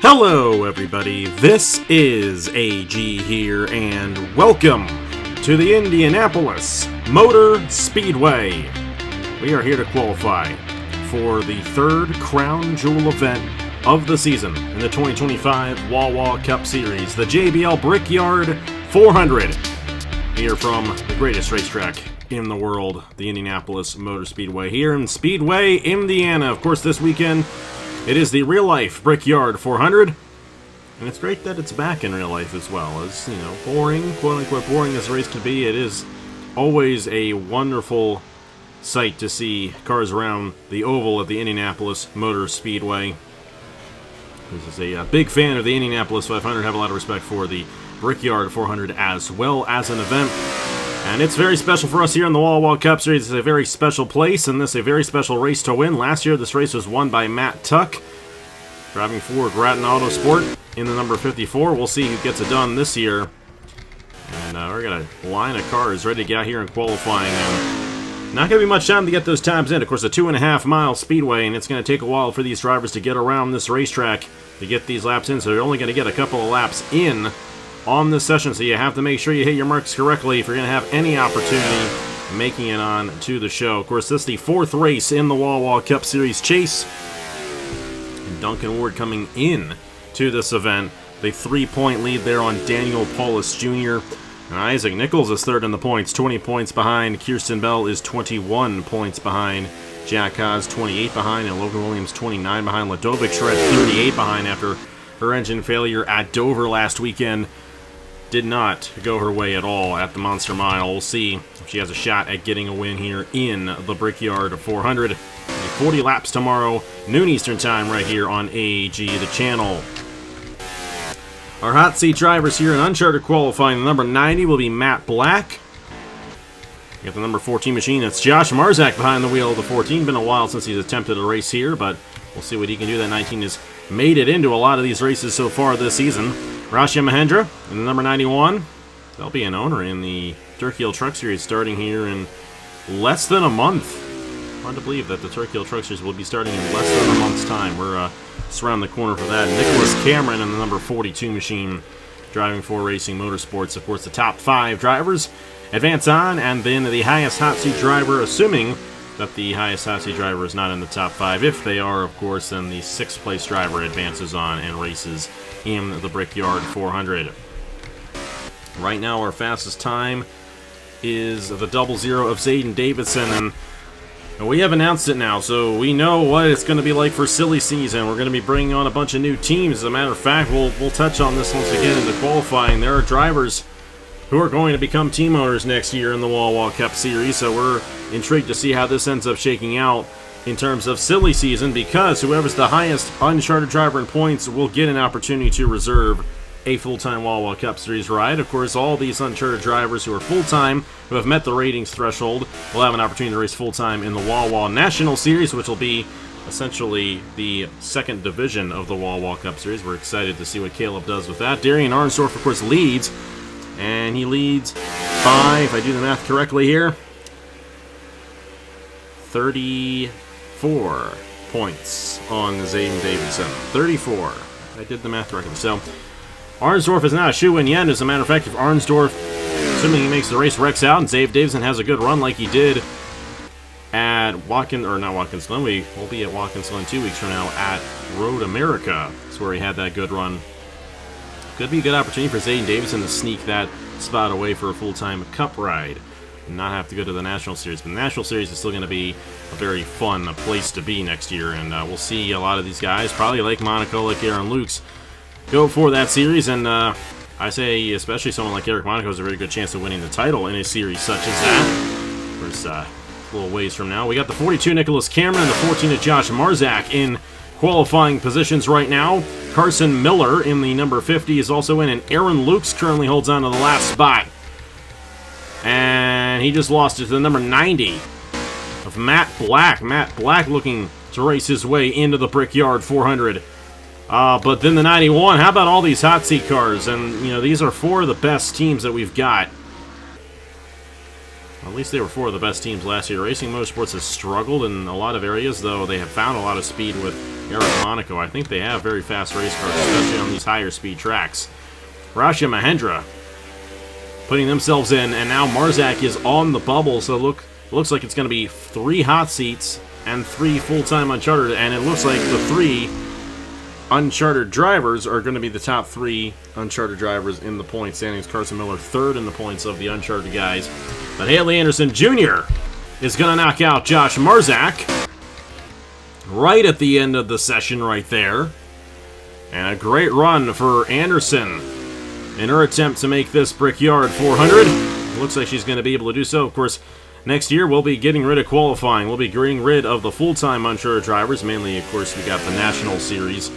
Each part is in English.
Hello everybody, this is AG here, and welcome to the Indianapolis Motor Speedway. We are here to qualify for the third crown jewel event of the season in the 2025 Wawa Cup Series, the JBL Brickyard 400. Here from the greatest racetrack in the world, the Indianapolis Motor Speedway, here in Speedway, Indiana. Of course, this weekend it is the real-life Brickyard 400, and it's great that it's back in real life as well. As, you know, boring, quote-unquote boring as the race can be, it is always a wonderful sight to see cars around the oval at the Indianapolis Motor Speedway. This is a big fan of the Indianapolis 500, have a lot of respect for the Brickyard 400 as well as an event. And it's very special for us here in the Wawa Cup Series. It's a very special place, and this is a very special race to win. Last year, this race was won by Matt Tuck, driving for Grattan Autosport in the number 54. We'll see who gets it done this year. And we're got a line of cars ready to get out here in qualifying. Not going to be much time to get those times in. Of course, a 2.5-mile speedway, and it's going to take a while for these drivers to get around this racetrack to get these laps in. So they're only going to get a couple of laps in on this session, so you have to make sure you hit your marks correctly if you're going to have any opportunity making it on to the show. Of course, this is the fourth race in the Wawa Cup Series chase. And Duncan Ward coming in to this event. The 3-point lead there on Daniel Paulus Jr. And Isaac Nichols is third in the points, 20 points behind. Kirsten Bell is 21 points behind. Jack Haas 28 behind, and Logan Williams 29 behind. Ladovic Shred 38 behind after her engine failure at Dover last weekend. Did not go her way at all at the Monster Mile. We'll see if she has a shot at getting a win here in the Brickyard 400. 40 laps tomorrow, noon Eastern time, right here on AG, the channel. Our hot seat drivers here in Uncharted qualifying, the number 90 will be Matt Black. We got the number 14 machine, that's Josh Marzak behind the wheel of the 14. Been a while since he's attempted a race here, but we'll see what he can do. That 19 has made it into a lot of these races so far this season. Rashia Mahendra in the number 91. They'll be an owner in the Turkey Hill Truck Series starting here in less than a month. Hard to believe that the Turkey Hill Truck Series will be starting in less than a month's time. We're just around the corner for that. Nicholas Cameron in the number 42 machine, driving for Racing Motorsports. Of course, the top 5 drivers advance on, and then the highest hot seat driver, assuming that the highest hot seat driver is not in the top 5. If they are, of course, then the 6th place driver advances on and races in the Brickyard 400. Right now, our fastest time is the 00 of Zayden Davidson, and we have announced it now, so we know what it's going to be like for silly season. We're going to be bringing on a bunch of new teams. As a matter of fact, we'll touch on this once again in the qualifying. There are drivers who are going to become team owners next year in the Wawa Cup Series, so we're intrigued to see how this ends up shaking out in terms of silly season, because whoever's the highest uncharted driver in points will get an opportunity to reserve a full-time Wawa Cup Series ride. Of course, all these uncharted drivers who are full-time, who have met the ratings threshold, will have an opportunity to race full-time in the Wawa National Series, which will be essentially the second division of the Wawa Cup Series. We're excited to see what Caleb does with that. Darian Arnsdorf, of course, leads, and he leads by, if I do the math correctly here, 34 points on Zayden Davidson. 34. I did the math correctly. So, Arnsdorf is not a shoe-in yet. As a matter of fact, if Arnsdorf, assuming he makes the race, wrecks out, and Zayden Davidson has a good run like he did at Watkins Glen, we will be at Watkins Glen 2 weeks from now at Road America. That's where he had that good run. Could be a good opportunity for Zayden Davidson to sneak that spot away for a full-time Cup ride and not have to go to the National Series. But the National Series is still going to be a very fun place to be next year, and we'll see a lot of these guys, probably like Monaco, like Aaron Lukes, go for that series. And I say especially someone like Eric Monaco has a very good chance of winning the title in a series such as that. Of course, a little ways from now. We got the 42 Nicholas Cameron and the 14 of Josh Marzak in qualifying positions right now. Carson Miller in the number 50 is also in, and Aaron Lukes currently holds on to the last spot. And he just lost it to the number 90 of Matt Black. Matt Black looking to race his way into the Brickyard 400. But then the 91, how about all these hot seat cars? And, you know, these are 4 of the best teams that we've got. At least they were 4 of the best teams last year. Racing Motorsports has struggled in a lot of areas, though they have found a lot of speed with Eric Monaco. I think they have very fast race cars, especially on these higher speed tracks. Rashia Mahendra putting themselves in, and now Marzak is on the bubble, so it looks like it's going to be 3 hot seats and 3 full-time uncharted, and it looks like the 3 uncharted drivers are going to be the top 3 uncharted drivers in the point standings. Carson Miller third in the points of the uncharted guys, but Haley Anderson Jr. is going to knock out Josh Marzak right at the end of the session right there. And a great run for Anderson in her attempt to make this Brickyard 400. Looks like she's going to be able to do so. Of course, next year we'll be getting rid of qualifying. We'll be getting rid of the full-time uncharted drivers. Mainly, of course, we got the National Series.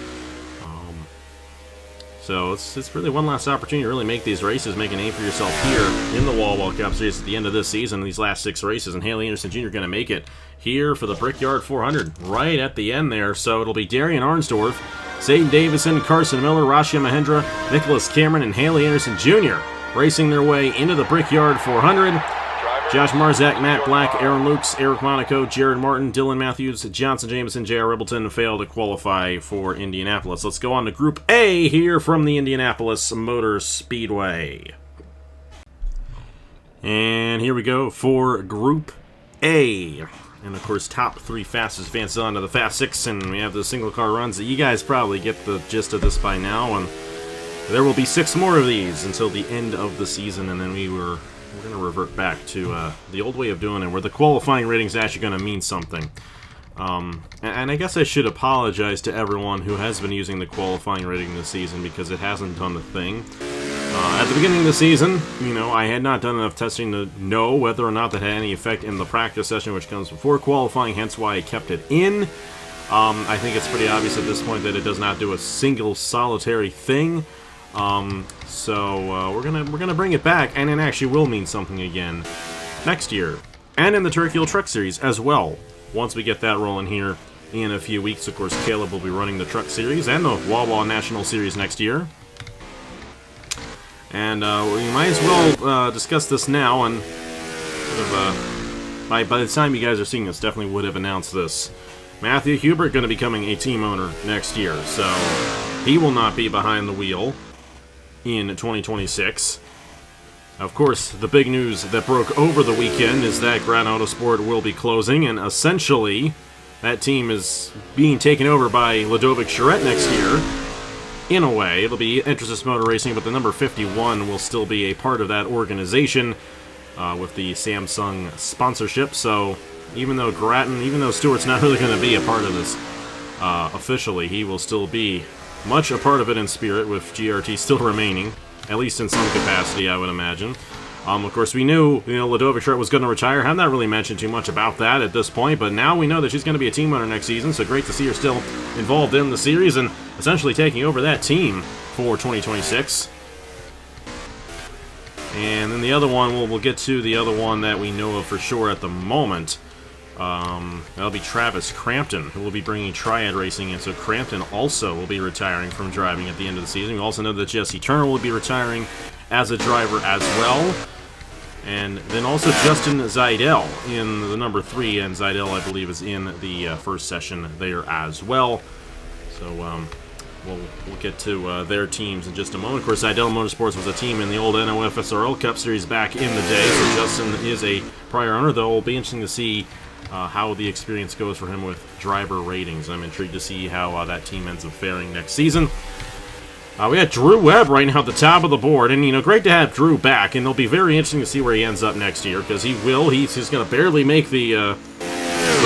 So it's really one last opportunity to really make these races, make a name for yourself here in the Wawa Cup Series at the end of this season, these last 6 races, and Haley Anderson Jr. going to make it here for the Brickyard 400 right at the end there. So it'll be Darian Arnsdorf, Zayden Davison, Carson Miller, Rashia Mahendra, Nicholas Cameron, and Haley Anderson Jr. racing their way into the Brickyard 400. Josh Marzak, Matt Black, Aaron Lukes, Eric Monaco, Jared Martin, Dylan Matthews, Johnson Jameson, J.R. Ribbleton failed to qualify for Indianapolis. Let's go on to Group A here from the Indianapolis Motor Speedway. And here we go for Group A. And of course, top 3 fastest advances on to the Fast 6, and we have the single car runs. You guys probably get the gist of this by now, and there will be 6 more of these until the end of the season, and then we're going to revert back to the old way of doing it, where the qualifying rating is actually going to mean something. And I guess I should apologize to everyone who has been using the qualifying rating this season, because it hasn't done the thing. At the beginning of the season, I had not done enough testing to know whether or not that had any effect in the practice session, which comes before qualifying, hence why I kept it in. I think it's pretty obvious at this point that it does not do a single solitary thing. So we're gonna bring it back, and it actually will mean something again next year, and in the Turkey Hill Truck Series as well. Once we get that rolling here in a few weeks, of course, Caleb will be running the Truck Series and the Wawa National Series next year. And we might as well discuss this now, and by the time you guys are seeing this, definitely would have announced this. Matthew Hubert going to be becoming a team owner next year, so he will not be behind the wheel in 2026. Of course, the big news that broke over the weekend is that Grand Autosport will be closing, and essentially that team is being taken over by Ludovic Charette next year. In a way, it'll be Entresys Motor Racing, but the number 51 will still be a part of that organization with the Samsung sponsorship. So even though Stewart's not really going to be a part of this officially, he will still be much a part of it in spirit, with GRT still remaining, at least in some capacity, I would imagine. Of course, we knew Ludovic Charette was going to retire. Have not really mentioned too much about that at this point, but now we know that she's going to be a team owner next season, so great to see her still involved in the series and essentially taking over that team for 2026. And then the other one, we'll get to the other one that we know of for sure at the moment. That'll be Travis Crampton, who will be bringing Triad Racing in. So Crampton also will be retiring from driving at the end of the season. We also know that Jesse Turner will be retiring as a driver as well. And then also Justin Zeidel in the number 3, and Zeidel, I believe, is in the first session there as well. So we'll get to their teams in just a moment. Of course, Zeidel Motorsports was a team in the old NOFSRL Cup Series back in the day, so Justin is a prior owner, though it'll be interesting to see how the experience goes for him with driver ratings. I'm intrigued to see how that team ends up faring next season. We got Drew Webb right now at the top of the board, and great to have Drew back, and it'll be very interesting to see where he ends up next year, because he's going to barely make the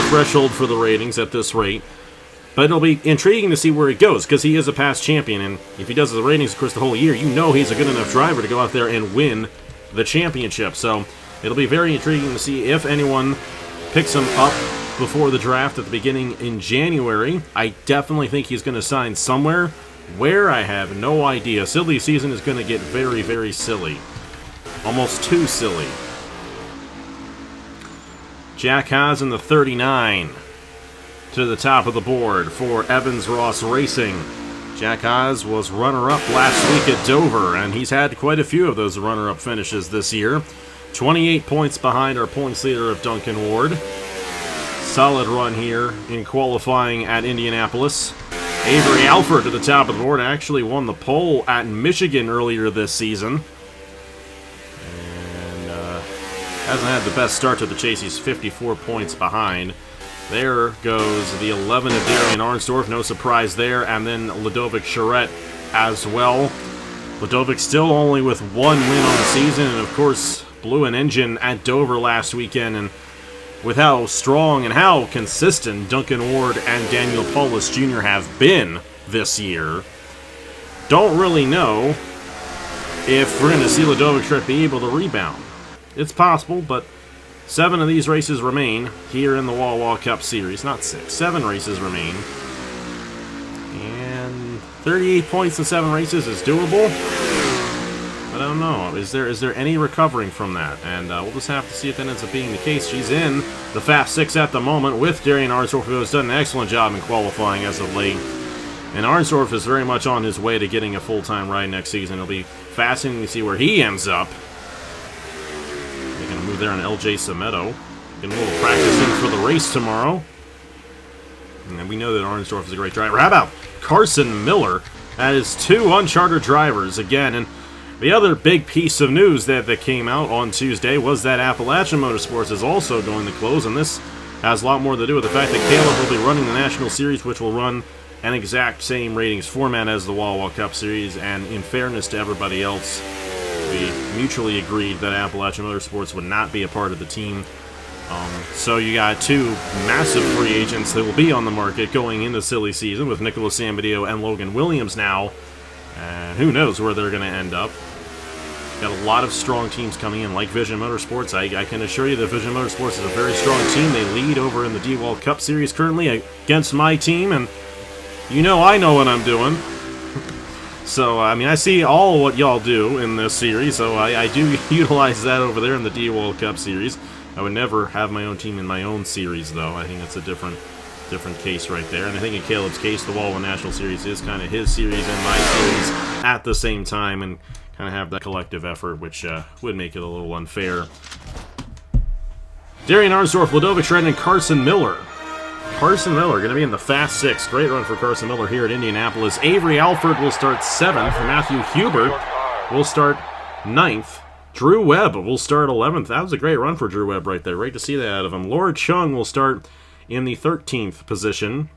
threshold for the ratings at this rate. But it'll be intriguing to see where he goes, because he is a past champion, and if he does the ratings, of course, the whole year, he's a good enough driver to go out there and win the championship. So it'll be very intriguing to see if anyone picks him up before the draft at the beginning in January. I definitely think he's going to sign somewhere. Where, I have no idea. Silly season is going to get very, very silly. Almost too silly. Jack Haas in the 39 to the top of the board for Evans Ross Racing. Jack Haas was runner-up last week at Dover, and he's had quite a few of those runner-up finishes this year. 28 points behind our points leader of Duncan Ward. Solid run here in qualifying at Indianapolis. Avery Alford to the top of the board. Actually won the pole at Michigan earlier this season. And hasn't had the best start to the chase. He's 54 points behind. There goes the 11 of Darian Arnsdorf. No surprise there. And then Ludovic Charette as well. Ludovic still only with 1 win on the season. And of course, blew an engine at Dover last weekend. And with how strong and how consistent Duncan Ward and Daniel Paulus Jr. have been this year, don't really know if we're going to see Ludovic Charette be able to rebound. It's possible, but 7 of these races remain here in the Wawa Cup Series. Not 6. 7 races remain. And 38 points in 7 races is doable. But I don't know. Is there any recovering from that? And we'll just have to see if that ends up being the case. She's in the Fast 6 at the moment with Darian Arnsdorf, who has done an excellent job in qualifying as of late. And Arnsdorf is very much on his way to getting a full-time ride next season. It'll be fascinating to see where he ends up. They're going to move there on LJ Semedo. Getting a little practice in for the race tomorrow. And we know that Arnsdorf is a great driver. How about Carson Miller? That is 2 uncharted drivers again. And the other big piece of news that came out on Tuesday was that Appalachian Motorsports is also going to close, and this has a lot more to do with the fact that Caleb will be running the National Series, which will run an exact same ratings format as the Wawa Cup Series, and in fairness to everybody else, we mutually agreed that Appalachian Motorsports would not be a part of the team. So you got 2 massive free agents that will be on the market going into silly season with Nicholas Sambadio and Logan Williams now. And who knows where they're going to end up. Got a lot of strong teams coming in, like Vision Motorsports. I can assure you that Vision Motorsports is a very strong team. They lead over in the D-Wall Cup Series currently against my team, and you know I know what I'm doing. So, I mean, I see all what y'all do in this series, so I do utilize that over there in the D-Wall Cup Series. I would never have my own team in my own series, though. I think that's a different case right there. And I think in Caleb's case, the Wawa National Series is kind of his series and my series at the same time, and kind of have that collective effort, which would make it a little unfair. Darian Arnsdorf, Ludovic Charette, and Carson Miller. Carson Miller going to be in the Fast 6. Great run for Carson Miller here at Indianapolis. Avery Alford will start 7th. Matthew Hubert will start 9th. Drew Webb will start 11th. That was a great run for Drew Webb right there. Great to see that out of him. Laura Chung will start in the 13th position.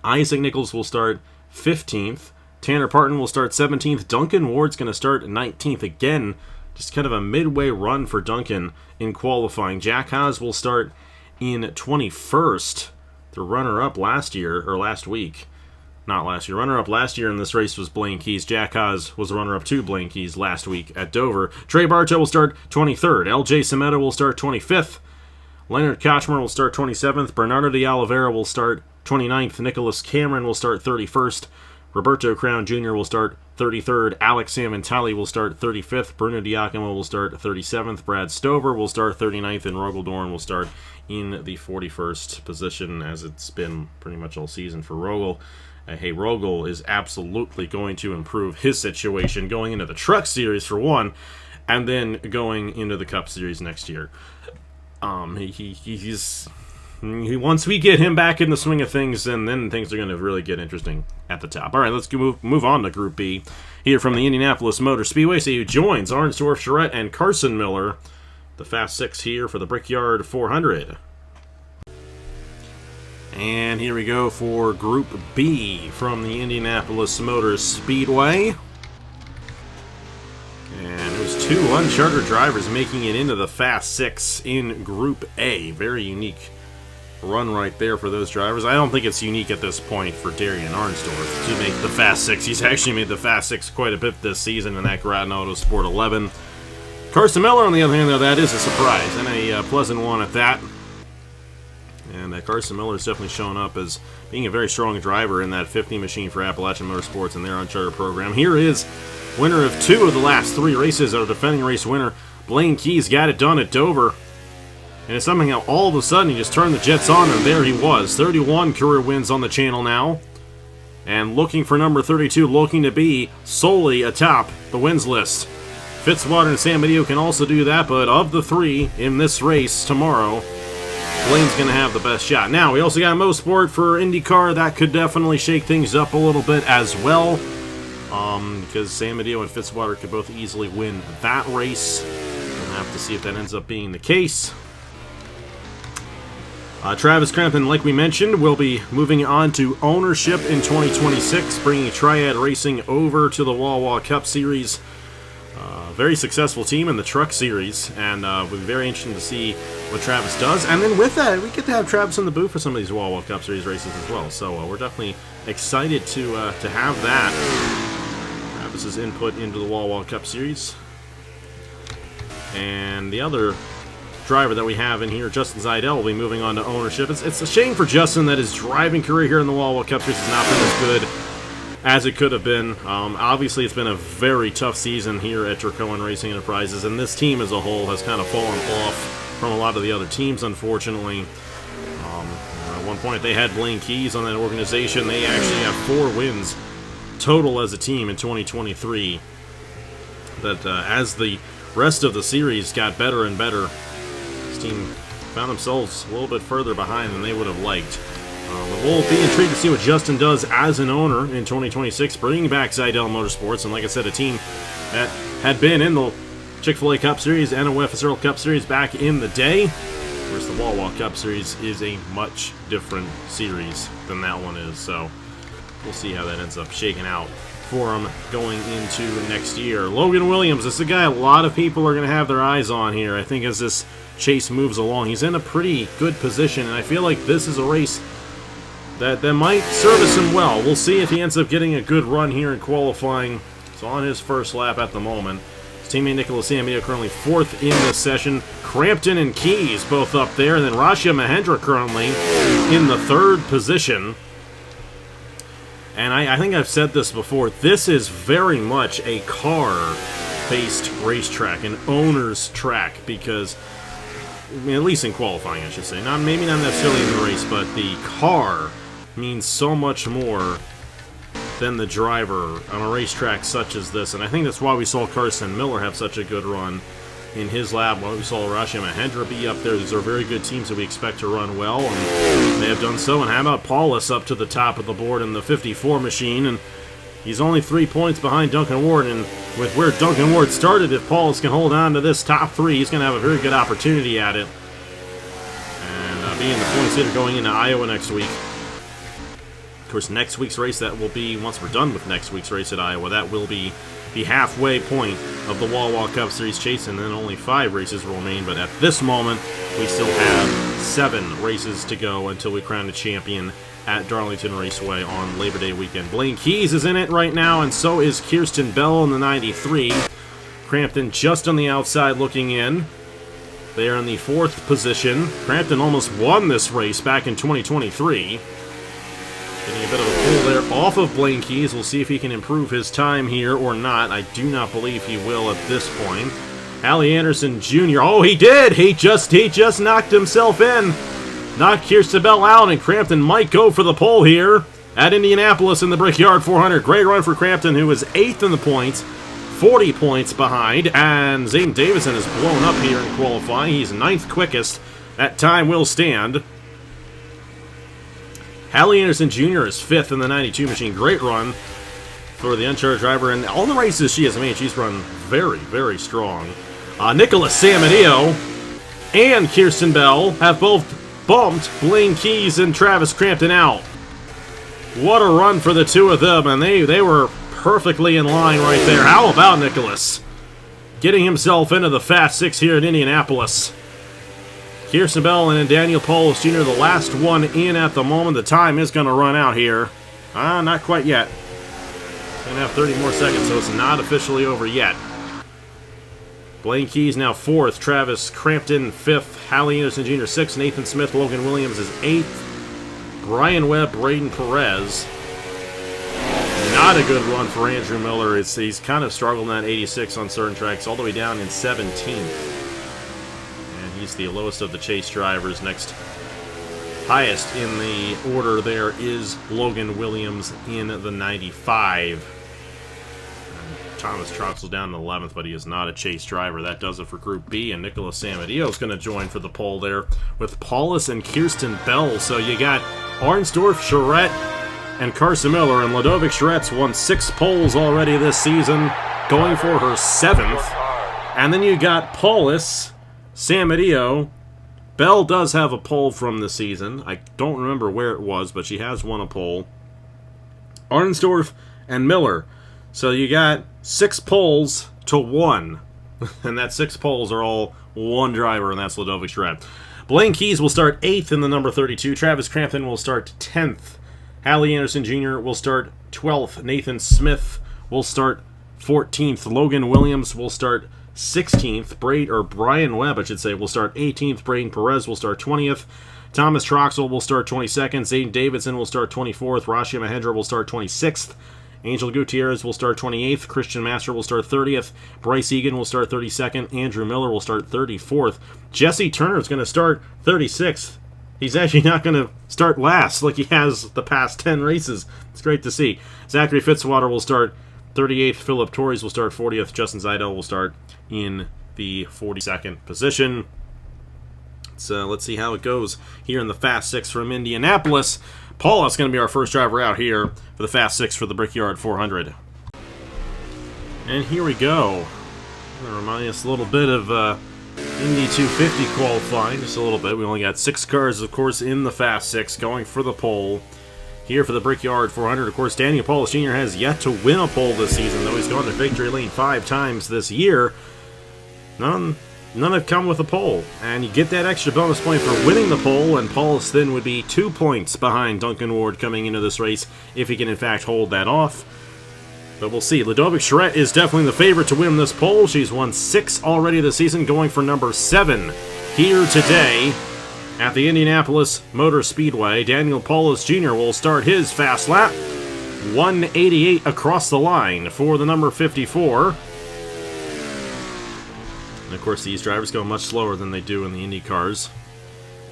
Isaac Nichols will start 15th. Tanner Parton will start 17th. Duncan Ward's going to start 19th. Again, just kind of a midway run for Duncan in qualifying. Jack Haas will start in 21st. The runner-up last week. Not last year. Runner-up last year in this race was Blaine Keys. Jack Haas was the runner-up to Blaine Keys last week at Dover. Trey Bartow will start 23rd. LJ Semedo will start 25th. Leonard Kochmer will start 27th. Bernardo de Oliveira will start 29th. Nicholas Cameron will start 31st. Roberto Crown Jr. will start 33rd. Alex Samantali will start 35th. Bruno Diacomo will start 37th. Brad Stover will start 39th. And Rogel Dorn will start in the 41st position, as it's been pretty much all season for Rogel. Hey, Rogel is absolutely going to improve his situation going into the Truck Series for one, and then going into the Cup Series next year. Once we get him back in the swing of things, then things are going to really get interesting at the top. All right, let's move on to Group B here from the Indianapolis Motor Speedway. So he joins Arnsdorf, Charette, and Carson Miller, the Fast 6 here for the Brickyard 400. And here we go for Group B from the Indianapolis Motor Speedway. And there's 2 uncharted drivers making it into the Fast 6 in Group A. Very unique run right there for those drivers. I don't think it's unique at this point for Darian Arnsdorf to make the Fast 6. He's actually made the Fast 6 quite a bit this season in that Groton Autosport 11. Carson Miller, on the other hand, though, that is a surprise, and a pleasant one at that. And Carson Miller has definitely shown up as being a very strong driver in that 50 machine for Appalachian Motorsports and their uncharted program. Here is winner of 2 of the last 3 races, our defending race winner, Blaine Keys, got it done at Dover. And somehow, all of a sudden, he just turned the jets on, and there he was. 31 career wins on the channel now. And looking for number 32, looking to be solely atop the wins list. Fitzwater and Sambadio can also do that, but of the 3 in this race tomorrow, Blaine's going to have the best shot. Now, we also got Mosport for IndyCar. That could definitely shake things up a little bit as well, because San Mateo and Fitzwater could both easily win that race. We'll have to see if that ends up being the case. Travis Crampton, like we mentioned, will be moving on to ownership in 2026, bringing Triad Racing over to the Wawa Cup Series. Very successful team in the Truck Series, and we'll be very interesting to see what Travis does. And then with that, we get to have Travis in the booth for some of these Wawa Cup Series races as well. So we're definitely excited to have that. Travis's input into the Wawa Cup Series. And the other driver that we have in here, Justin Zeidel, will be moving on to ownership. It's a shame for Justin that his driving career here in the Wawa Cup Series has not been as good as it could have been. Obviously, it's been a very tough season here at Dracoan Racing Enterprises, and this team as a whole has kind of fallen off from a lot of the other teams, unfortunately. At one point, they had Blaine Keys on that organization. They actually have 4 wins total as a team in 2023. But as the rest of the series got better and better, this team found themselves a little bit further behind than they would have liked. But we'll be intrigued to see what Justin does as an owner in 2026, bringing back Zeidel Motorsports, and like I said, a team that had been in the Chick-fil-A Cup Series and a FSRL Cup Series back in the day. Of course, the Wawa Cup Series is a much different series than that one is, so we'll see how that ends up shaking out for him going into next year. Logan Williams, this is a guy a lot of people are going to have their eyes on here, I think, as this chase moves along. He's in a pretty good position, and I feel like this is a race that might service him well. We'll see if he ends up getting a good run here in qualifying. It's on his first lap at the moment. His teammate Nicholas Samia currently 4th in this session. Crampton and Keys both up there. And then Rashia Mahendra currently in the 3rd position. And I think I've said this before. This is very much a car-based racetrack, an owner's track, because at least in qualifying, I should say. Maybe not necessarily in the race, but the car means so much more than the driver on a racetrack such as this. And I think that's why we saw Carson Miller have such a good run in his lab, why we saw Rashia Mahendra be up there. These are very good teams that we expect to run well, and they have done so. And how about Paulus up to the top of the board in the 54 machine? And he's only 3 points behind Duncan Ward, and with where Duncan Ward started, if Paulus can hold on to this top 3, he's going to have a very good opportunity at it. And being the points leader going into Iowa next week. Of course, next week's race, that will be, once we're done with next week's race at Iowa, that will be the halfway point of the Wawa Cup Series chase, and then only 5 races will remain. But at this moment, we still have 7 races to go until we crown a champion at Darlington Raceway on Labor Day weekend. Blaine Keys is in it right now, and so is Kirsten Bell in the 93. Crampton just on the outside looking in. They are in the 4th position. Crampton almost won this race back in 2023. Getting a bit of a pull there off of Blaine Keys. We'll see if he can improve his time here or not. I do not believe he will at this point. Allie Anderson Jr. Oh, he did! He just knocked himself in. Knocked Kirsten Bell out, and Crampton might go for the pole here at Indianapolis in the Brickyard 400. Great run for Crampton, who is 8th in the points, 40 points behind, and Zayden Davison is blown up here in qualifying. He's 9th quickest. That time will stand. Hallie Anderson Jr. is 5th in the 92 machine. Great run for the uncharted driver, and all the races she has made, she's run very, very strong. Nicholas Samadeo and Kirsten Bell have both bumped Blaine Keys and Travis Crampton out. What a run for the two of them, and they were perfectly in line right there. How about Nicholas getting himself into the Fast 6 here in Indianapolis? Kirsten Bell and Daniel Paulus Jr., the last one in at the moment. The time is going to run out here. Not quite yet. Going to have 30 more seconds, so it's not officially over yet. Blaine Keys now 4th. Travis Crampton 5th. Hallie Anderson Jr. 6th. Nathan Smith, Logan Williams is 8th. Brian Webb, Braden Perez. Not a good run for Andrew Miller. He's kind of struggled in that 86 on certain tracks, all the way down in 17th. He's the lowest of the chase drivers. Next highest in the order there is Logan Williams in the 95. Thomas Troxel down in 11th, but he is not a chase driver. That does it for Group B, and Nicholas Samadillo is going to join for the pole there with Paulus and Kirsten Bell. So you got Arnsdorf, Charette, and Carson Miller, and Ludovic Charette's won 6 poles already this season, going for her 7th. And then you got Paulus, Samadillo. Bell does have a pole from the season. I don't remember where it was, but she has won a pole. Arnsdorf and Miller. So you got 6 poles to 1. And that 6 poles are all one driver, and that's Ludovic Charette. Blaine Keys will start 8th in the number 32. Travis Crampton will start 10th. Hallie Anderson Jr. will start 12th. Nathan Smith will start 14th. Logan Williams will start 16th. Brian Webb, I should say, will start 18th. Braden Perez will start 20th. Thomas Troxel will start 22nd. Zayden Davidson will start 24th. Rashia Mahendra will start 26th. Angel Gutierrez will start 28th. Christian Master will start 30th. Bryce Egan will start 32nd. Andrew Miller will start 34th. Jesse Turner is going to start 36th. He's actually not going to start last like he has the past 10 races. It's great to see. Zachary Fitzwater will start 38th. Philip Torres will start 40th. Justin Zeidel will start in the 42nd position. So let's see how it goes here in the Fast 6 from Indianapolis. Paula's going to be our first driver out here for the Fast 6 for the Brickyard 400. And here we go. Going to remind us a little bit of Indy 250 qualifying, just a little bit. We only got 6 cars, of course, in the Fast 6 going for the pole. Here for the Brickyard 400, of course, Daniel Paulus Jr. has yet to win a pole this season, though he's gone to victory lane 5 times this year. None have come with a pole, and you get that extra bonus point for winning the pole, and Paulus then would be 2 points behind Duncan Ward coming into this race if he can in fact hold that off. But we'll see. Ludovic Charette is definitely the favorite to win this pole. She's won 6 already this season, going for number 7 here today at the Indianapolis Motor Speedway. Daniel Paulus Jr. will start his fast lap. 188 across the line for the number 54. And of course, these drivers go much slower than they do in the Indy cars.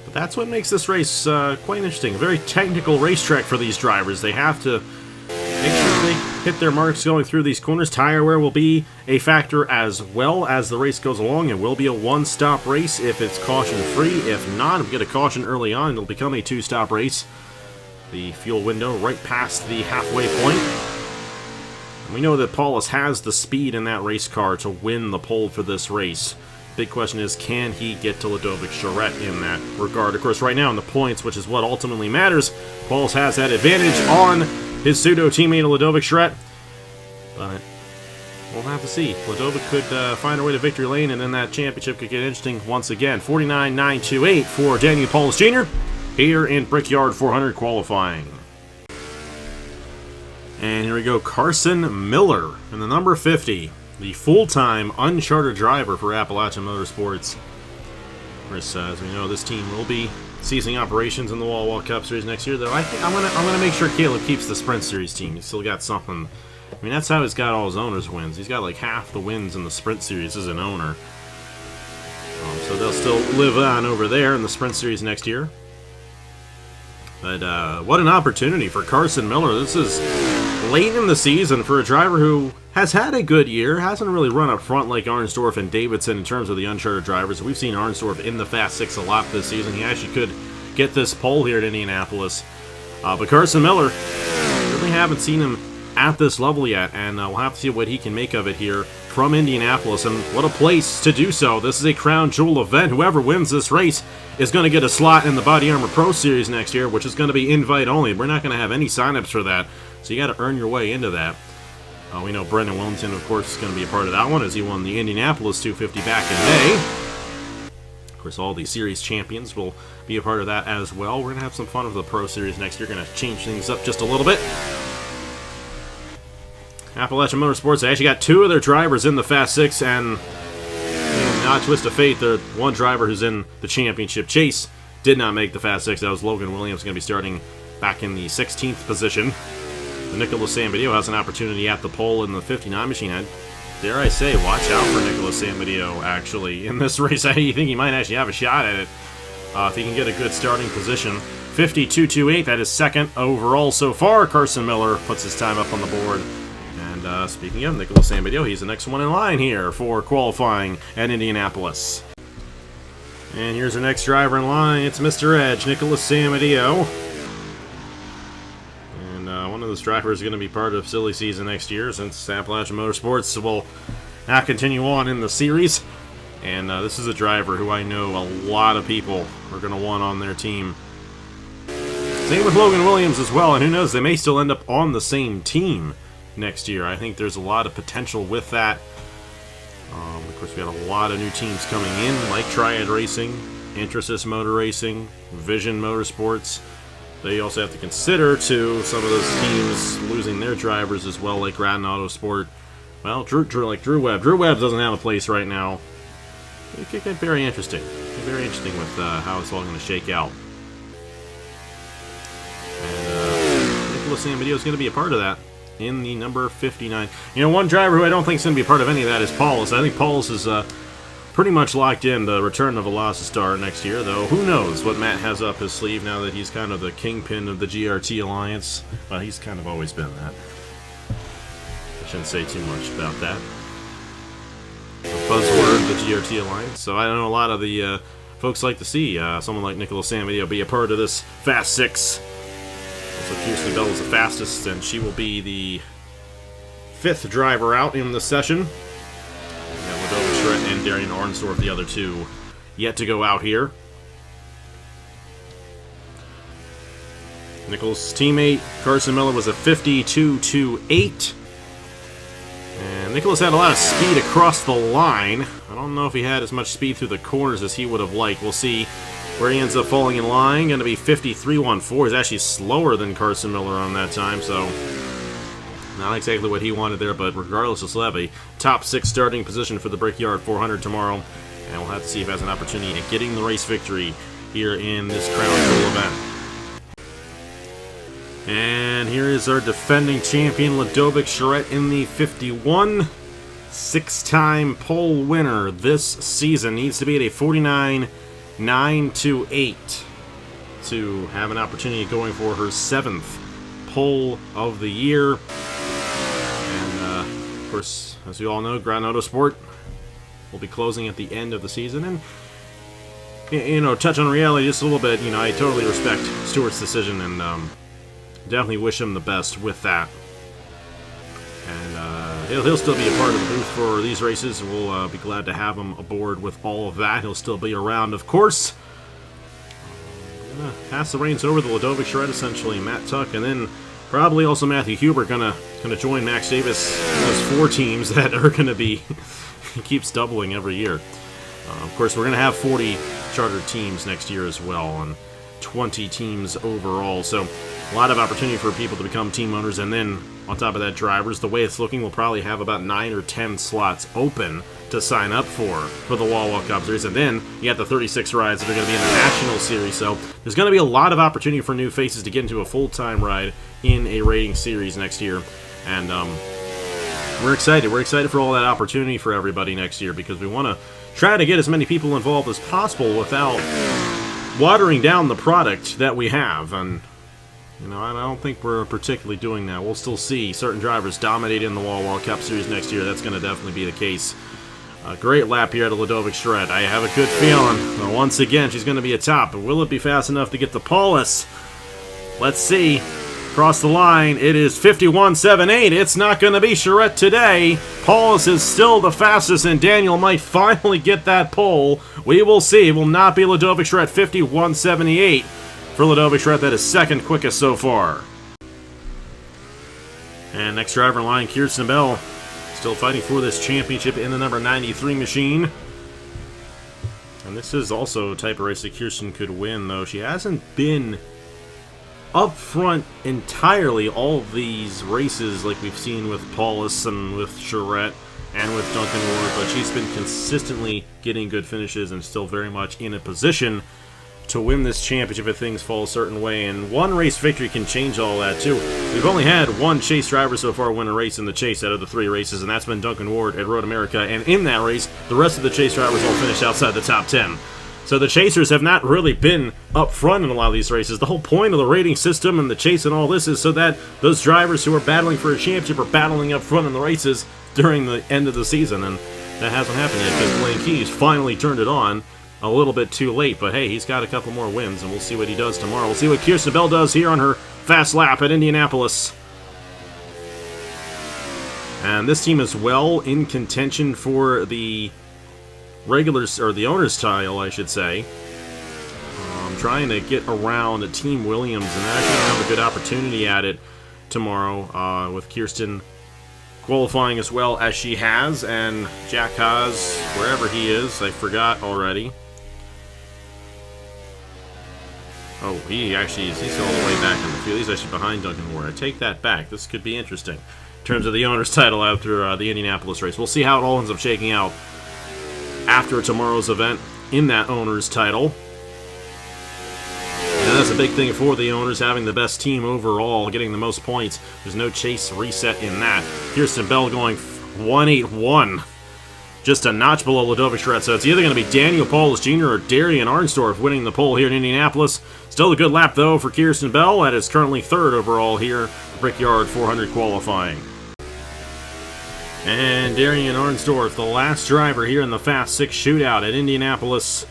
But that's what makes this race quite interesting. A very technical racetrack for these drivers. They have to make sure they hit their marks going through these corners. Tire wear will be a factor as well as the race goes along. It will be a one-stop race if it's caution-free. If not, if we get a caution early on, it'll become a 2-stop race. The fuel window right past the halfway point. And we know that Paulus has the speed in that race car to win the pole for this race. Big question is, can he get to Ludovic Charette in that regard? Of course, right now in the points, which is what ultimately matters, Paulus has that advantage on his pseudo-teammate Ludovic Charette. But we'll have to see. Ludovic could find her way to victory lane, and then that championship could get interesting once again. 49.928 for Daniel Paulus Jr. here in Brickyard 400 qualifying. And here we go, Carson Miller in the number 50, the full-time unchartered driver for Appalachian Motorsports. Of course, as we know, this team will be ceasing operations in the Wawa Cup Series next year, though I think I'm gonna make sure Caleb keeps the Sprint Series team. He's still got something. I mean, that's how he's got all his owners' wins. He's got like half the wins in the Sprint Series as an owner. So they'll still live on over there in the Sprint Series next year. But what an opportunity for Carson Miller. This is late in the season for a driver who has had a good year, hasn't really run up front like Arnsdorf and Davidson in terms of the uncharted drivers. We've seen Arnsdorf in the Fast 6 a lot this season. He actually could get this pole here at Indianapolis. But Carson Miller, really haven't seen him at this level yet, and we'll have to see what he can make of it here from Indianapolis, and what a place to do so. This is a crown jewel event. Whoever wins this race is going to get a slot in the Body Armor Pro Series next year, which is going to be invite only. We're not going to have any signups for that, so you got to earn your way into that. We know Brendan Wilmington, of course, is going to be a part of that one, as he won the Indianapolis 250 back in May. Of course, all the series champions will be a part of that as well. We're going to have some fun with the Pro Series next year. Going to change things up just a little bit. Appalachian Motorsports, they actually got 2 of their drivers in the Fast 6, and not twist of fate, the one driver who's in the championship chase did not make the Fast 6. That was Logan Williams, going to be starting back in the 16th position. The Nicholas Samadillo has an opportunity at the pole in the 59 machine. Dare I say, watch out for Nicholas Samadillo, actually, in this race. I think he might actually have a shot at it if he can get a good starting position. 52.28, that is second overall so far. Carson Miller puts his time up on the board. And speaking of Nicholas Amedeo, he's the next one in line here for qualifying at Indianapolis. And here's our next driver in line. It's Mr. Edge, Nicholas Amedeo. And one of those drivers is going to be part of silly season next year, since Appalachian Motorsports will not continue on in the series. And this is a driver who I know a lot of people are going to want on their team. Same with Logan Williams as well, and who knows, they may still end up on the same team next year. I think there's a lot of potential with that. Of course, we got a lot of new teams coming in, like Triad Racing, Intrasys Motor Racing, Vision Motorsports. They also have to consider, too, some of those teams losing their drivers as well, like Grattan Autosport. Well, Drew Webb. Drew Webb doesn't have a place right now. It could get very interesting. Very interesting with how it's all going to shake out. And Nicholas Amedeo is going to be a part of that in the number 59. You know, one driver who I don't think is going to be a part of any of that is Paulus. I think Paulus is pretty much locked in the return of Velocity next year, though who knows what Matt has up his sleeve now that he's kind of the kingpin of the GRT Alliance. Well, he's kind of always been that. I shouldn't say too much about that. The buzzword, the GRT Alliance. So I know a lot of the folks like to see someone like Nicholas Amedeo be a part of this Fast Six. Also, Kirsten Bell is the fastest, and she will be the 5th driver out in the session. Ladova Schredt and Darian Arnsdorf, the other two, yet to go out here. Nicholas' teammate, Carson Miller, was a 52.28. And Nicholas had a lot of speed across the line. I don't know if he had as much speed through the corners as he would have liked. We'll see where he ends up falling in line. Going to be 53.14. He's actually slower than Carson Miller on that time, so not exactly what he wanted there, but regardless, he'll still have a top 6 starting position for the Brickyard 400 tomorrow, and we'll have to see if he has an opportunity at getting the race victory here in this Crown Jewel event. And here is our defending champion, Ladova Schredt, in the 51. 6-time pole winner this season. Needs to be at a 49.928 to have an opportunity going for her 7th pole of the year. And, of course, as you all know, Grattan Autosport will be closing at the end of the season. And, you know, touch on reality just a little bit. You know, I totally respect Stewart's decision, and definitely wish him the best with that. And he'll still be a part of the booth for these races. We'll be glad to have him aboard with all of that. He'll still be around, of course. Gonna pass the reins over to Ladova Schredt, essentially, Matt Tuck, and then probably also Matthew Huber gonna join Max Davis. Those 4 teams that are gonna be he keeps doubling every year. Of course, we're gonna have 40 chartered teams next year as well, and 20 teams overall. So a lot of opportunity for people to become team owners, and then on top of that, drivers. The way it's looking, we'll probably have about 9 or 10 slots open to sign up for the Wawa Cup Series, and then you got the 36 rides that are going to be in the National Series. So there's going to be a lot of opportunity for new faces to get into a full-time ride in a rating series next year, and we're excited. We're excited for all that opportunity for everybody next year, because we want to try to get as many people involved as possible without watering down the product that we have. And you know, I don't think we're particularly doing that. We'll still see certain drivers dominate in the Wawa Cup Series next year. That's going to definitely be the case. A great lap here at Ladova Schredt. I have a good feeling. Once again, she's going to be a top. But will it be fast enough to get to Paulus? Let's see. Across the line, it is 51.78. It's not going to be Schredt today. Paulus is still the fastest, and Daniel might finally get that pole. We will see. It will not be Ladova Schredt. 51.78. For Ladova Schredt, that is 2nd quickest so far. And next driver in line, Kirsten Bell, still fighting for this championship in the number 93 machine. And this is also a type of race that Kirsten could win, though she hasn't been up front entirely all of these races like we've seen with Paulus and with Schredt and with Duncan Ward, but she's been consistently getting good finishes and still very much in a position to win this championship if things fall a certain way, and one race victory can change all that too. We've only had one Chase driver so far win a race in the Chase out of the 3 races, and that's been Duncan Ward at Road America, and in that race, the rest of the Chase drivers all finished outside the top 10. So the chasers have not really been up front in a lot of these races. The whole point of the rating system and the chase and all this is so that those drivers who are battling for a championship are battling up front in the races during the end of the season, and that hasn't happened yet because Blaine Keys finally turned it on a little bit too late. But hey, he's got a couple more wins, and we'll see what he does tomorrow. We'll see what Kirsten Bell does here on her fast lap at Indianapolis. And this team is well in contention for the regulars, or the owner's title, I should say. Trying to get around Team Williams and actually have a good opportunity at it tomorrow with Kirsten qualifying as well as she has, and Jack Haas, wherever he is, I forgot already. Oh, he's all the way back in the field. He's actually behind Duncan Ward. I take that back. This could be interesting in terms of the owner's title after the Indianapolis race. We'll see how it all ends up shaking out after tomorrow's event in that owner's title. And that's a big thing for the owners, having the best team overall, getting the most points. There's no chase reset in that. Kirsten Bell going 181. Just a notch below Ludovic Schret. So it's either going to be Daniel Paulus Jr. or Darian Arnsdorf winning the pole here in Indianapolis. Still a good lap, though, for Kirsten Bell. That is currently third overall here, Brickyard 400 qualifying. And Darian Arnsdorf, the last driver here in the Fast 6 shootout at Indianapolis,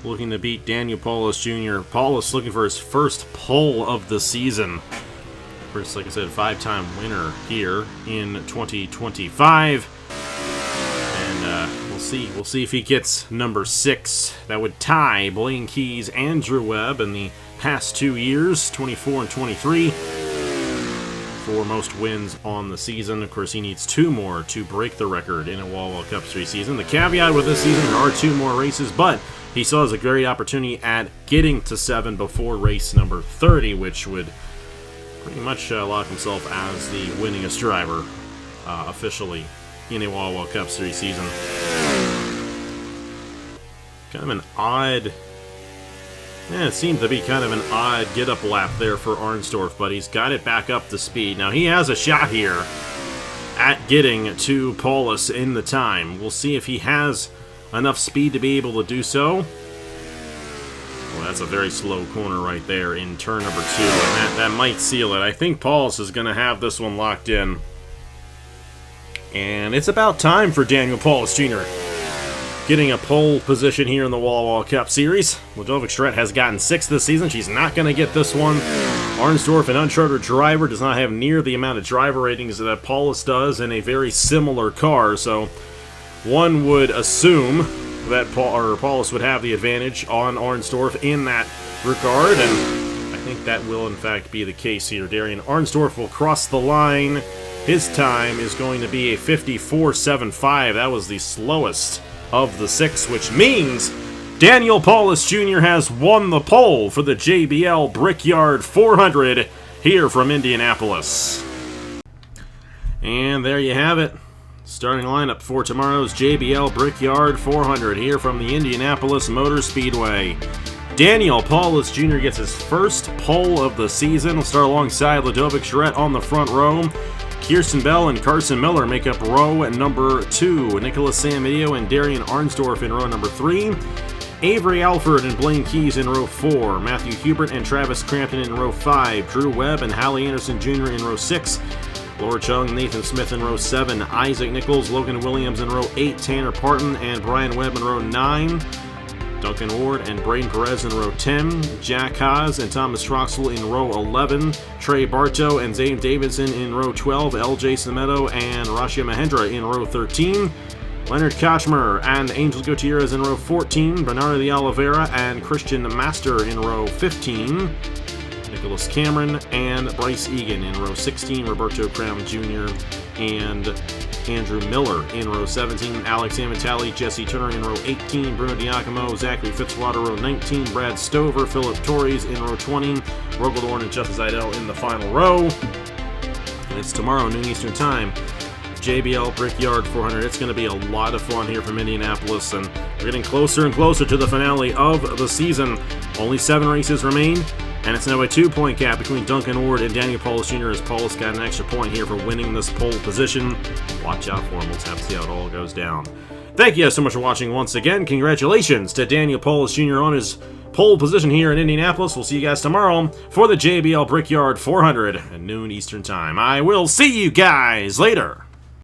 looking to beat Daniel Paulus Jr. Paulus looking for his first pole of the season. First, like I said, 5-time winner here in 2025. And we'll see if he gets number 6. That would tie Blaine Keys and Drew Webb in the past 2 years, 24 and 23. For most wins on the season. Of course, he needs 2 more to break the record in a Wawa Cup Series season. The caveat with this season, there are 2 more races, but he still has a great opportunity at getting to 7 before race number 30, which would pretty much lock himself as the winningest driver officially in a Wawa Cup Series season. Kind of an odd... Yeah, it seemed to be kind of an odd get-up lap there for Arnsdorf, but he's got it back up to speed. Now, he has a shot here at getting to Paulus in the time. We'll see if he has enough speed to be able to do so. Well, that's a very slow corner right there in turn number 2, and that might seal it. I think Paulus is going to have this one locked in. And it's about time for Daniel Paulus Jr. getting a pole position here in the Wawa Cup Series. Ludovic Schret has gotten 6th this season. She's not going to get this one. Arnsdorf, an uncharted driver, does not have near the amount of driver ratings that Paulus does in a very similar car. So one would assume that Paulus would have the advantage on Arnsdorf in that regard, and I think that will in fact be the case here. Darian Arnsdorf will cross the line. His time is going to be a 54.75. That was the slowest of the 6, which means Daniel Paulus Jr. has won the pole for the JBL Brickyard 400 here from Indianapolis. And there you have it. Starting lineup for tomorrow's JBL Brickyard 400 here from the Indianapolis Motor Speedway. Daniel Paulus Jr. gets his first pole of the season. He'll start alongside Ludovic Schret on the front row. Kirsten Bell and Carson Miller make up row number 2. Nicholas Samedeo and Darian Arnsdorf in row number 3. Avery Alford and Blaine Keys in row 4. Matthew Hubert and Travis Crampton in row 5. Drew Webb and Hallie Anderson Jr. in row 6. Laura Chung, Nathan Smith in row 7. Isaac Nichols, Logan Williams in row 8. Tanner Parton and Brian Webb in row 9. Duncan Ward and Braden Perez in row 10, Jack Haas and Thomas Troxel in row 11, Trey Bartow and Zane Davidson in row 12, LJ Sameto and Rashia Mahendra in row 13, Leonard Kochmer and Angel Gutierrez in row 14, Bernardo de Oliveira and Christian Master in row 15, Nicholas Cameron and Bryce Egan in row 16, Roberto Cram Jr. and Andrew Miller in row 17, Alex Amatali, Jesse Turner in row 18, Bruno Diacomo, Zachary Fitzwater row 19, Brad Stover, Philip Torres in row 20, Rogaldorn and Justice Idell in the final row. And it's tomorrow, noon Eastern Time, JBL Brickyard 400. It's going to be a lot of fun here from Indianapolis, and we're getting closer and closer to the finale of the season. Only 7 races remain. And it's now a 2-point gap between Duncan Ward and Daniel Paulus Jr. as Paulus got an extra point here for winning this pole position. Watch out for him. Let's have to see how it all goes down. Thank you so much for watching once again. Congratulations to Daniel Polis Jr. on his pole position here in Indianapolis. We'll see you guys tomorrow for the JBL Brickyard 400 at noon Eastern Time. I will see you guys later.